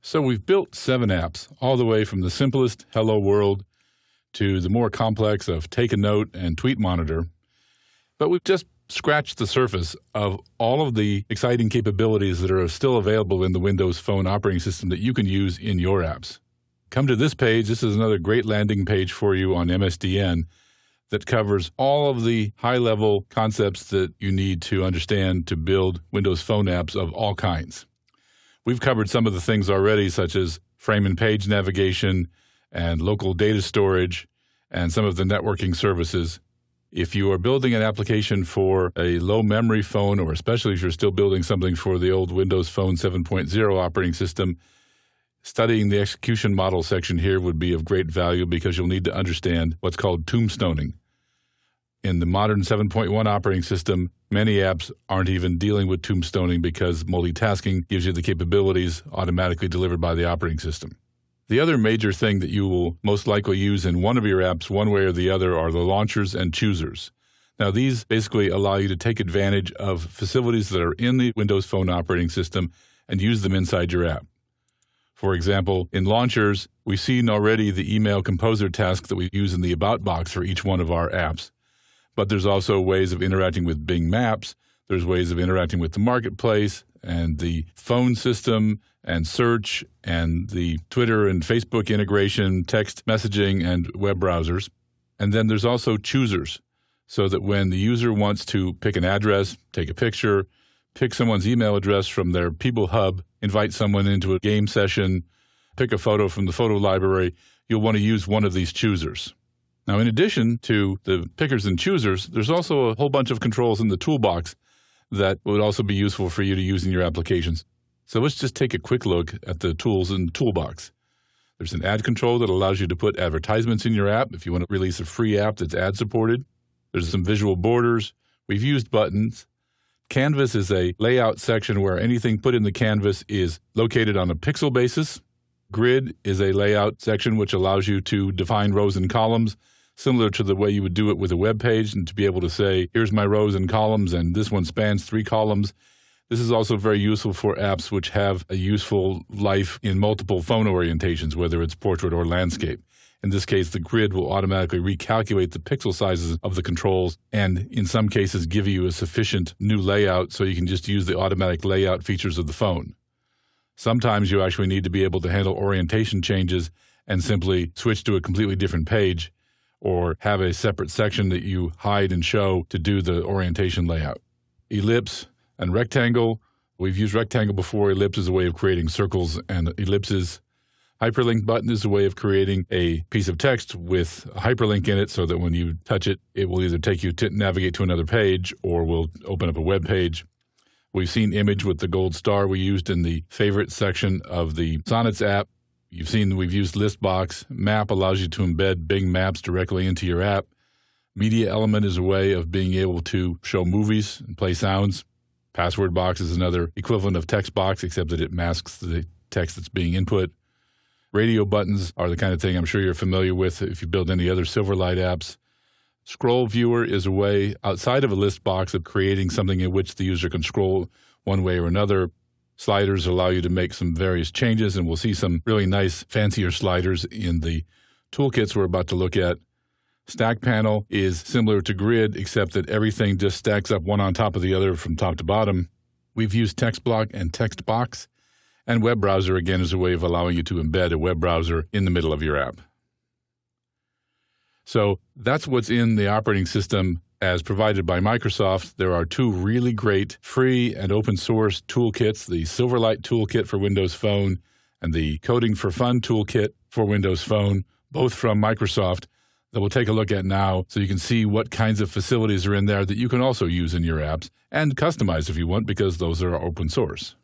So we've built 7 apps, all the way from the simplest Hello World to the more complex of Take a Note and Tweet Monitor. But we've just scratched the surface of all of the exciting capabilities that are still available in the Windows Phone operating system that you can use in your apps. Come to this page. This is another great landing page for you on MSDN that covers all of the high-level concepts that you need to understand to build Windows Phone apps of all kinds. We've covered some of the things already, such as frame and page navigation and local data storage and some of the networking services. If you are building an application for a low-memory phone, or especially if you're still building something for the old Windows Phone 7.0 operating system, studying the execution model section here would be of great value because you'll need to understand what's called tombstoning. In the modern 7.1 operating system, many apps aren't even dealing with tombstoning because multitasking gives you the capabilities automatically delivered by the operating system. The other major thing that you will most likely use in one of your apps, one way or the other, are the launchers and choosers. Now, these basically allow you to take advantage of facilities that are in the Windows Phone operating system and use them inside your app. For example, in launchers, we've seen already the email composer task that we use in the About box for each one of our apps. But there's also ways of interacting with Bing Maps. There's ways of interacting with the marketplace and the phone system and search and the Twitter and Facebook integration, text messaging, and web browsers. And then there's also choosers, so that when the user wants to pick an address, take a picture, pick someone's email address from their People Hub, invite someone into a game session, pick a photo from the photo library, you'll want to use one of these choosers. Now, in addition to the pickers and choosers, there's also a whole bunch of controls in the toolbox that would also be useful for you to use in your applications. So let's just take a quick look at the tools in the toolbox. There's an ad control that allows you to put advertisements in your app if you want to release a free app that's ad-supported. There's some visual borders. We've used buttons. Canvas is a layout section where anything put in the canvas is located on a pixel basis. Grid is a layout section which allows you to define rows and columns, similar to the way you would do it with a web page, and to be able to say, here's my rows and columns, and this one spans 3 columns. This is also very useful for apps which have a useful life in multiple phone orientations, whether it's portrait or landscape. In this case, the grid will automatically recalculate the pixel sizes of the controls and, in some cases, give you a sufficient new layout so you can just use the automatic layout features of the phone. Sometimes you actually need to be able to handle orientation changes and simply switch to a completely different page, or have a separate section that you hide and show to do the orientation layout. Ellipse and rectangle. We've used rectangle before. Ellipse is a way of creating circles and ellipses. Hyperlink button is a way of creating a piece of text with a hyperlink in it so that when you touch it, it will either take you to navigate to another page or will open up a web page. We've seen image with the gold star we used in the favorite section of the Sonnets app. You've seen we've used Listbox. Map allows you to embed Bing Maps directly into your app. Media element is a way of being able to show movies and play sounds. Password box is another equivalent of text box, except that it masks the text that's being input. Radio buttons are the kind of thing I'm sure you're familiar with if you build any other Silverlight apps. Scroll viewer is a way outside of a list box of creating something in which the user can scroll one way or another. Sliders allow you to make some various changes, and we'll see some really nice, fancier sliders in the toolkits we're about to look at. Stack panel is similar to grid, except that everything just stacks up one on top of the other from top to bottom. We've used text block and text box, and web browser, again, is a way of allowing you to embed a web browser in the middle of your app. So that's what's in the operating system as provided by Microsoft. There are 2 really great free and open source toolkits, the Silverlight toolkit for Windows Phone and the Coding for Fun toolkit for Windows Phone, both from Microsoft, that we'll take a look at now so you can see what kinds of facilities are in there that you can also use in your apps and customize if you want, because those are open source.